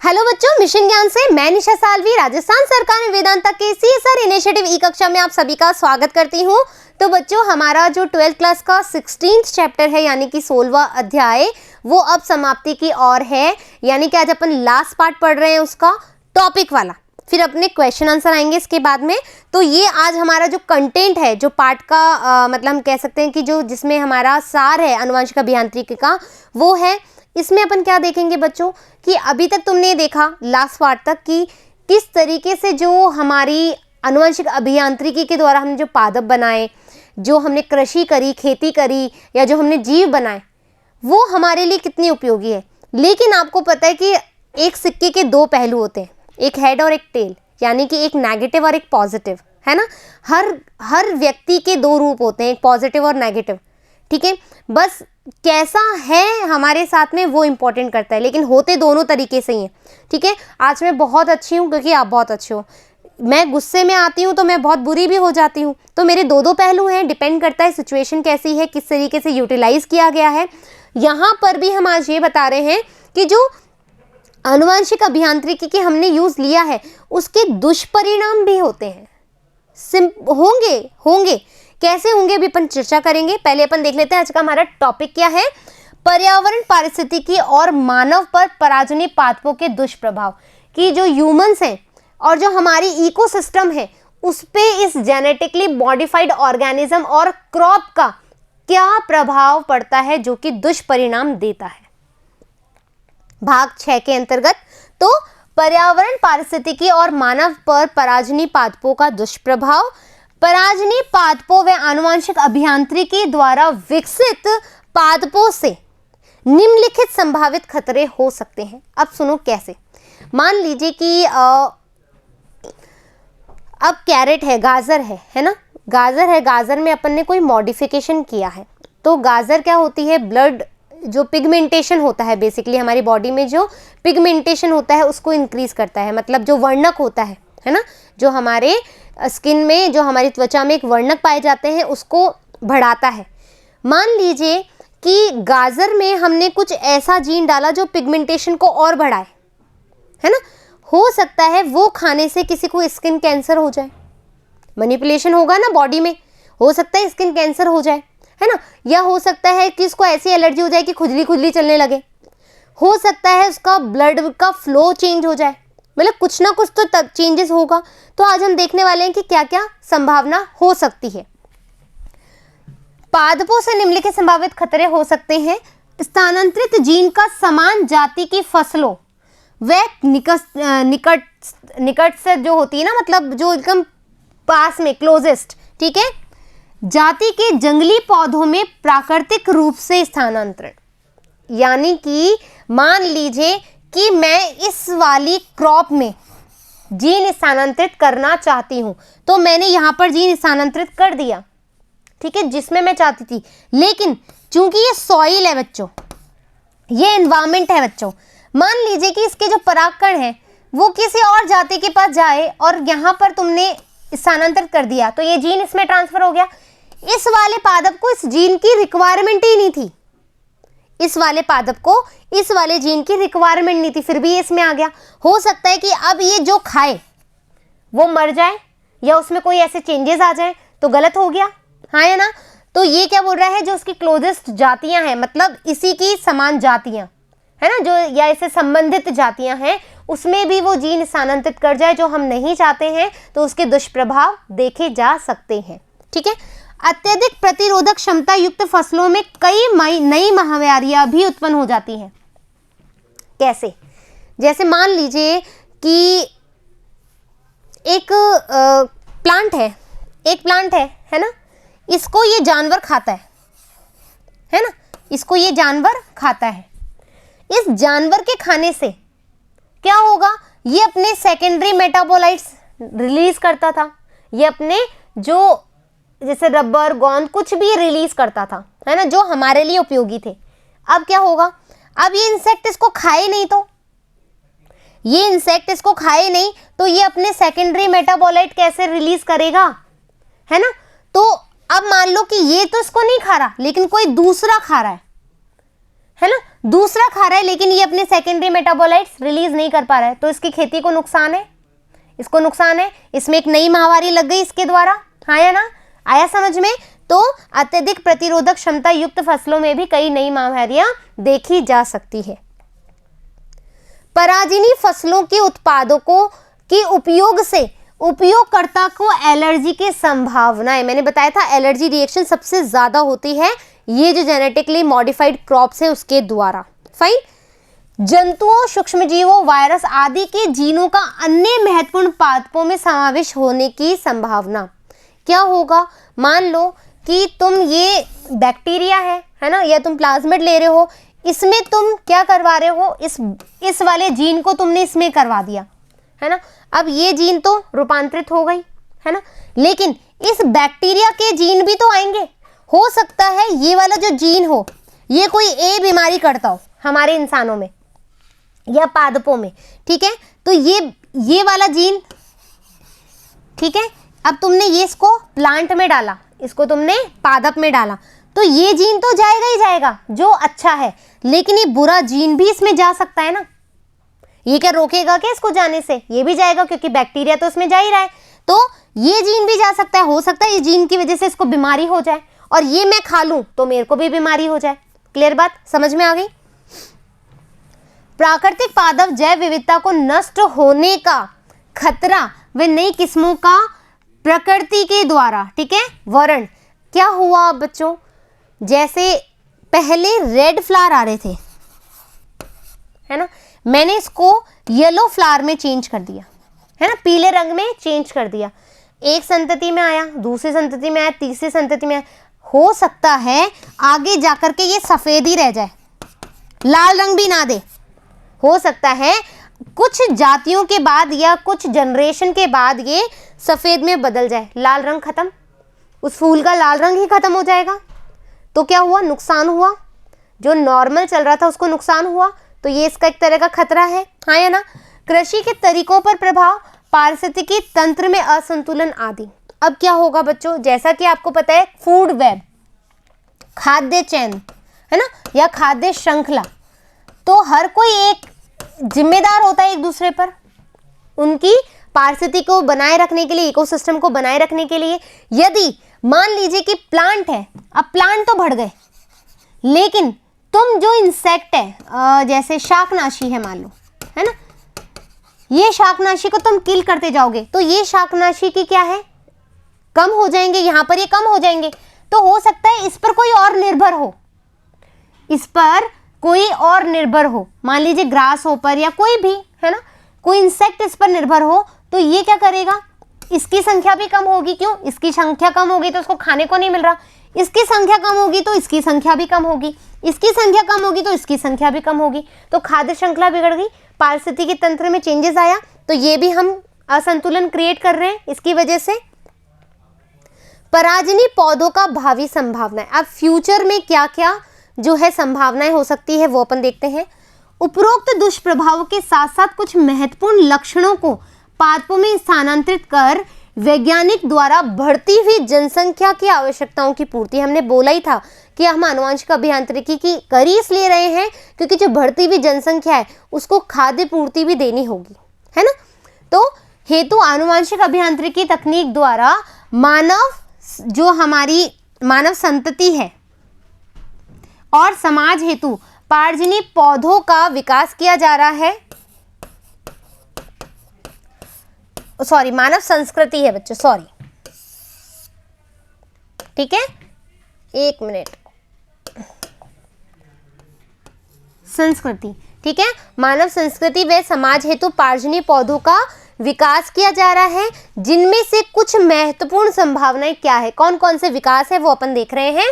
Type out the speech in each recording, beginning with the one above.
Hello बच्चों, mission ज्ञान से मैं निशा सालवी राजस्थान सरकार में वेदांता के सीएसआर इनिशिएटिव ई कक्षा में आप सभी का स्वागत करती हूँ। तो बच्चों, हमारा जो 12th क्लास का 16th चैप्टर है यानी कि 16वां अध्याय वो अब समाप्ति की ओर है। यानी कि आज अपन लास्ट पार्ट पढ़ रहे हैं उसका टॉपिक वाला, फिर अपने क्वेश्चन आंसर आएंगे इसके बाद में। तो ये आज हमारा जो कंटेंट है, जो पार्ट का मतलब हम कह सकते हैं कि जो जिसमें हमारा सार है आनुवंशिक अभियांत्रिकी का, वो है। इसमें अपन क्या देखेंगे बच्चों कि अभी तक तुमने देखा लास्ट पार्ट तक कि किस तरीके से जो हमारी आनुवंशिक अभियांत्रिकी के द्वारा हमने जो पादप बनाए, जो हमने कृषि करी, खेती करी, या जो हमने जीव बनाए, वो हमारे लिए कितनी उपयोगी है। लेकिन आपको पता है कि एक सिक्के के दो पहलू होते हैं, एक हेड और एक टेल, यानी कि एक नेगेटिव और एक पॉजिटिव, है ना। हर व्यक्ति के दो रूप होते हैं, एक पॉजिटिव और नेगेटिव, ठीक है। बस कैसा है हमारे साथ में वो इंपॉर्टेंट करता है, लेकिन होते दोनों तरीके से ही हैं, ठीक है। आज मैं बहुत अच्छी हूँ क्योंकि आप बहुत अच्छे हो, मैं गुस्से में आती हूँ तो मैं बहुत बुरी भी हो जाती हूँ। तो मेरे दो पहलू हैं, डिपेंड करता है सिचुएशन कैसी है, किस तरीके से यूटिलाइज किया गया है। यहाँ पर भी हम आज ये बता रहे हैं कि जो आनुवंशिक अभियांत्रिकी के हमने यूज लिया है उसके दुष्परिणाम भी होते हैं, होंगे कैसे होंगे अभी अपन चर्चा करेंगे। पहले अपन देख लेते हैं आज का हमारा टॉपिक क्या है। पर्यावरण, पारिस्थितिकी और मानव पर पराजनीय पादपों के दुष्प्रभाव, कि जो ह्यूमंस हैं और जो हमारी इकोसिस्टम है उस पे इस जेनेटिकली मॉडिफाइड ऑर्गेनिज्म और क्रॉप का क्या प्रभाव पड़ता है, जो कि दुष्परिणाम देता है। भाग 6 के अंतर्गत तो पर्यावरण, पारिस्थितिकी और मानव पर पराजनीय पादपों का दुष्प्रभाव। पराजनीय पादपों व आनुवंशिक अभियांत्रिकी द्वारा विकसित पादपों से निम्नलिखित संभावित खतरे हो सकते हैं। अब सुनो कैसे। मान लीजिए कि अब कैरेट है, गाजर है ना। गाजर है, गाजर में अपन ने कोई मॉडिफिकेशन किया है। तो गाजर क्या होती है, ब्लड जो पिगमेंटेशन होता है, बेसिकली हमारी बॉडी में जो पिगमेंटेशन होता है उसको इंक्रीज करता है, मतलब जो वर्णक होता है ना, जो हमारे स्किन में, जो हमारी त्वचा में एक वर्णक पाए जाते हैं उसको बढ़ाता है। मान लीजिए कि गाजर में हमने कुछ ऐसा जीन डाला जो पिगमेंटेशन को और बढ़ाए, है ना। हो सकता है वो खाने से किसी को स्किन कैंसर हो जाए, मैनिपुलेशन होगा ना बॉडी में, हो सकता है स्किन कैंसर हो जाए, है ना। या हो सकता है कि इसको ऐसी एलर्जी हो जाए कि खुजली चलने लगे, हो सकता है उसका ब्लड का फ्लो चेंज हो जाए, मतलब कुछ ना कुछ तो चेंजेस होगा। तो आज हम देखने वाले हैं कि क्या क्या संभावना हो सकती है। पादपों से निम्नलिखित संभावित खतरे हो सकते हैं। स्थानांतरित जीन का समान जाति की फसलों व निकट से जो होती है ना, मतलब जो एकदम पास में, क्लोजेस्ट, ठीक है, जाति के जंगली पौधों में प्राकृतिक रूप से स्थानांतरण। यानी कि मान लीजिए कि मैं इस वाली क्रॉप में जीन स्थानांतरित करना चाहती हूं, तो मैंने यहां पर जीन स्थानांतरित कर दिया, ठीक है, जिसमें मैं चाहती थी। लेकिन चूंकि ये सॉइल है बच्चों, ये एनवायरमेंट है बच्चों, मान लीजिए कि इसके जो परागकण है वो किसी और जाति के पास जाए और यहां पर तुमने स्थानांतरित कर दिया, तो ये जीन इसमें ट्रांसफर हो गया। इस वाले पादप को इस जीन की रिक्वायरमेंट ही नहीं थी, इस वाले पादप को इस वाले जीन की रिक्वायरमेंट नहीं थी, फिर भी ये इसमें आ गया। हो सकता है कि अब ये जो खाए वो मर जाए या उसमें कोई ऐसे चेंजेस आ जाए, तो गलत हो गया, हाँ है ना। तो ये क्या बोल रहा है, जो उसकी क्लोजेस्ट जातियां हैं, मतलब इसी की समान जातियां, है ना, जो या इससे संबंधित जातियां हैं, उसमें भी वो जीन स्थानांतरित कर जाए जो हम नहीं चाहते हैं, तो उसके दुष्प्रभाव देखे जा सकते हैं, ठीक है। अत्यधिक प्रतिरोधक क्षमता युक्त फसलों में कई नई महामारियां भी उत्पन्न हो जाती हैं। कैसे? जैसे मान लीजिए कि एक प्लांट है ना, इसको ये जानवर खाता है ना, इसको ये जानवर खाता है। इस जानवर के खाने से क्या होगा, ये अपने सेकेंडरी मेटाबोलाइट्स रिलीज करता था, ये अपने जो जैसे रबर, गोंद, कुछ भी रिलीज करता था, है ना, जो हमारे लिए उपयोगी थे। अब क्या होगा, अब ये इंसेक्ट इसको खाए नहीं, तो ये इंसेक्ट इसको खाए नहीं तो ये अपने सेकेंडरी मेटाबोलाइट कैसे रिलीज करेगा, है ना। तो अब मान लो कि ये तो इसको नहीं खा रहा, लेकिन कोई दूसरा खा रहा है ना, दूसरा खा रहा है लेकिन ये अपने सेकेंडरी मेटाबोलाइट्स रिलीज नहीं कर पा रहा है, तो इसकी खेती को नुकसान है, इसको नुकसान है। इसमें एक नई महामारी लग गई इसके द्वारा, हाँ या ना, आया समझ में। तो अत्यधिक प्रतिरोधक क्षमता युक्त फसलों में भी कई नई महामारियां देखी जा सकती है। पराजिनी फसलों के उत्पादों के उपयोग से उपयोगकर्ता को एलर्जी की संभावनाएं, मैंने बताया था एलर्जी रिएक्शन सबसे ज्यादा होती है ये जो जेनेटिकली मॉडिफाइड क्रॉप्स है उसके द्वारा। फाइन। जंतुओं, सूक्ष्मजीवों, वायरस आदि के जीनों का अन्य महत्वपूर्ण पादपों में समावेश होने की संभावना। क्या होगा, मान लो कि तुम ये बैक्टीरिया है ना, या तुम प्लाज्मिड ले रहे हो, इसमें तुम क्या करवा रहे हो, इस वाले जीन को तुमने इसमें करवा दिया है ना। अब ये जीन तो रूपांतरित हो गई है ना, लेकिन इस बैक्टीरिया के जीन भी तो आएंगे। हो सकता है ये वाला जो जीन हो ये कोई ए बीमारी करता हो हमारे इंसानों में या पादपों में, ठीक है। तो ये वाला जीन, ठीक है, अब तुमने ये इसको प्लांट में डाला, इसको तुमने पादप में डाला, तो ये जीन तो जाएगा ही जाएगा जो अच्छा है, लेकिन ये बुरा जीन भी इसमें जा सकता है ना। ये क्या रोकेगा क्या इसको जाने से, ये भी जाएगा क्योंकि बैक्टीरिया तो इसमें जा ही रहा है, तो ये जीन भी जा सकता है। हो सकता है ये जीन की वजह से इसको बीमारी हो जाए और ये मैं खा लूं तो मेरे को भी बीमारी हो जाए। क्लियर बात, समझ में आ गई। प्राकृतिक पादप जैव विविधता को नष्ट होने का खतरा व नई किस्मों का प्रकृति के द्वारा, ठीक है, वर्ण। क्या हुआ बच्चों, जैसे पहले रेड फ्लावर आ रहे थे है ना, मैंने इसको येलो फ्लावर में चेंज कर दिया है ना, पीले रंग में चेंज कर दिया। एक संतति में आया, दूसरी संतति में आया, तीसरी संतति में आया। हो सकता है आगे जाकर के ये सफेद ही रह जाए, लाल रंग भी ना दे। हो सकता है कुछ जातियों के बाद या कुछ जनरेशन के बाद ये सफेद में बदल जाए, लाल रंग खत्म, उस फूल का लाल रंग ही खत्म हो जाएगा। तो क्या हुआ, नुकसान हुआ, जो नॉर्मल चल रहा था उसको नुकसान हुआ। तो ये इसका एक तरह का खतरा है, हाँ या ना। कृषि के तरीकों पर प्रभाव, पारिस्थितिकी तंत्र में असंतुलन आदि। अब क्या होगा बच्चों, जैसा कि आपको पता है फूड वेब, खाद्य चैन है ना, या खाद्य श्रृंखला, तो हर कोई एक जिम्मेदार होता है एक दूसरे पर, उनकी पारिस्थितिकी को बनाए रखने के लिए, इकोसिस्टम को बनाए रखने के लिए। यदि मान लीजिए कि प्लांट है, अब प्लांट तो बढ़ गए, लेकिन तुम जो इंसेक्ट है जैसे शाकनाशी है मान लो, है ना, ये शाकनाशी को तुम किल करते जाओगे तो ये शाकनाशी की क्या है, कम हो जाएंगे, यहाँ पर ये कम हो जाएंगे। तो हो सकता है इस पर कोई और निर्भर हो, इस पर कोई और निर्भर हो, मान लीजिए ग्रास होपर या कोई भी है ना, कोई इंसेक्ट इस पर निर्भर हो, तो ये क्या करेगा, इसकी संख्या भी कम होगी। क्यों, इसकी संख्या कम होगी तो उसको खाने को नहीं मिल रहा, इसकी संख्या कम होगी तो इसकी संख्या भी कम होगी, इसकी संख्या कम होगी तो इसकी संख्या भी कम होगी, तो खाद्य श्रृंखला बिगड़ गई, पारिस्थितिकी तंत्र में चेंजेस आया। तो ये भी हम असंतुलन क्रिएट कर रहे हैं इसकी वजह से। पराजनी पौधों का भावी संभावनाएं, अब फ्यूचर में क्या क्या जो है संभावनाएं हो सकती है वो अपन देखते हैं। उपरोक्त दुष्प्रभावों के साथ साथ कुछ महत्वपूर्ण लक्षणों को पादपों में स्थानांतरित कर वैज्ञानिक द्वारा बढ़ती हुई जनसंख्या की आवश्यकताओं की पूर्ति। हमने बोला ही था कि हम आनुवंशिक अभियांत्रिकी की कर ही इसलिए रहे हैं क्योंकि जो बढ़ती हुई जनसंख्या है उसको खाद्य पूर्ति भी देनी होगी, है ना। तो हेतु आनुवंशिक अभियांत्रिकी तकनीक द्वारा मानव, जो हमारी मानव संतति है और समाज हेतु पारजनी पौधों का विकास किया जा रहा है। सॉरी, मानव संस्कृति है बच्चों, सॉरी, ठीक है, एक मिनट, संस्कृति, ठीक है, मानव संस्कृति व समाज हेतु पारजनी पौधों का विकास किया जा रहा है, जिनमें से कुछ महत्वपूर्ण संभावनाएं क्या है, कौन कौन से विकास है वो अपन देख रहे हैं।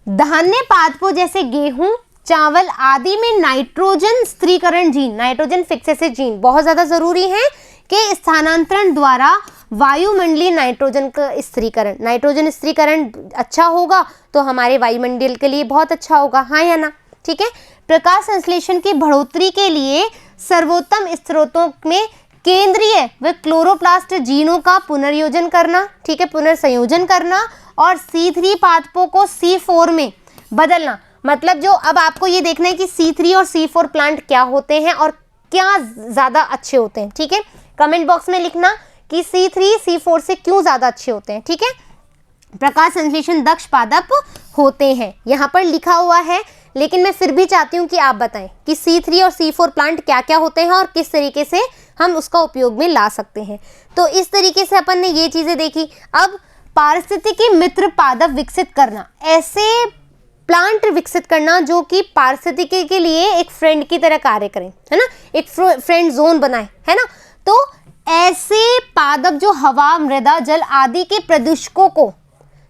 धान्य पादपों जैसे गेहूं, चावल आदि में नाइट्रोजन स्थिरीकरण जीन, नाइट्रोजन फिक्सेशन जीन बहुत ज्यादा जरूरी है कि स्थानांतरण द्वारा वायुमंडलीय नाइट्रोजन का स्थिरीकरण, नाइट्रोजन स्थिरीकरण अच्छा होगा तो हमारे वायुमंडल के लिए बहुत अच्छा होगा, हाँ या ना, ठीक है। प्रकाश संश्लेषण की बढ़ोतरी के लिए सर्वोत्तम स्रोतों में केंद्रीय व क्लोरोप्लास्ट जीनों का पुनर्योजन करना, ठीक है, पुनर्संयोजन करना और C3 पादपों को C4 में बदलना। मतलब जो अब आपको ये देखना है कि C3 और C4 प्लांट क्या होते हैं और क्या ज़्यादा अच्छे होते हैं, ठीक है। कमेंट बॉक्स में लिखना कि C3 C4 से क्यों ज़्यादा अच्छे होते हैं, ठीक है। प्रकाश संश्लेषण दक्ष पादप होते हैं, यहाँ पर लिखा हुआ है, लेकिन मैं फिर भी चाहती हूँ कि आप बताएं कि C3 और C4 प्लांट क्या क्या होते हैं और किस तरीके से हम उसका उपयोग में ला सकते हैं। तो इस तरीके से अपन ने ये चीज़ें देखी। अब पारिस्थितिकी मित्र पादप विकसित करना, ऐसे प्लांट विकसित करना जो कि पारिस्थितिकी के लिए एक फ्रेंड की तरह कार्य करें, है ना, एक फ्रेंड जोन बनाए, है ना। तो ऐसे पादप जो हवा, मृदा, जल आदि के प्रदूषकों को,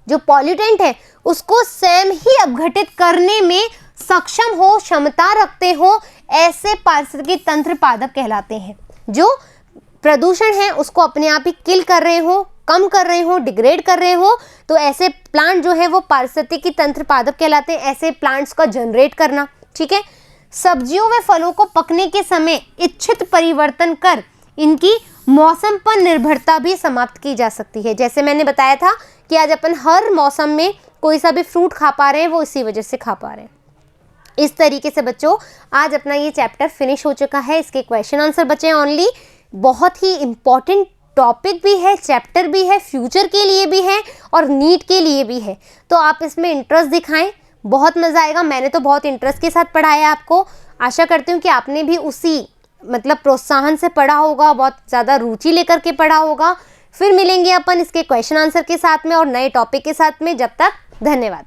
जो पॉल्यूटेंट है, उसको स्वयं ही अपघटित करने में सक्षम हो, क्षमता रखते हो, ऐसे पारिस्थितिकी तंत्र पादप कहलाते हैं। जो प्रदूषण है उसको अपने आप ही किल कर रहे हो, कम कर रहे हो, डिग्रेड कर रहे हो, तो ऐसे प्लांट जो है वो पारिस्थितिकी तंत्र पादप कहलाते हैं। ऐसे प्लांट्स का जनरेट करना, ठीक है। सब्जियों व फलों को पकने के समय इच्छित परिवर्तन कर इनकी मौसम पर निर्भरता भी समाप्त की जा सकती है। जैसे मैंने बताया था कि आज अपन हर मौसम में कोई सा भी फ्रूट खा पा रहे हैं, वो इसी वजह से खा पा रहे हैं। इस तरीके से बच्चों आज अपना ये चैप्टर फिनिश हो चुका है। इसके क्वेश्चन आंसर बचे हैं ओनली। बहुत ही इम्पॉर्टेंट टॉपिक भी है, चैप्टर भी है, फ्यूचर के लिए भी है और नीट के लिए भी है। तो आप इसमें इंटरेस्ट दिखाएं, बहुत मज़ा आएगा। मैंने तो बहुत इंटरेस्ट के साथ पढ़ाया आपको। आशा करती हूँ कि आपने भी उसी मतलब प्रोत्साहन से पढ़ा होगा, बहुत ज़्यादा रुचि लेकर के पढ़ा होगा। फिर मिलेंगे अपन इसके क्वेश्चन आंसर के साथ में और नए टॉपिक के साथ में। जब तक धन्यवाद।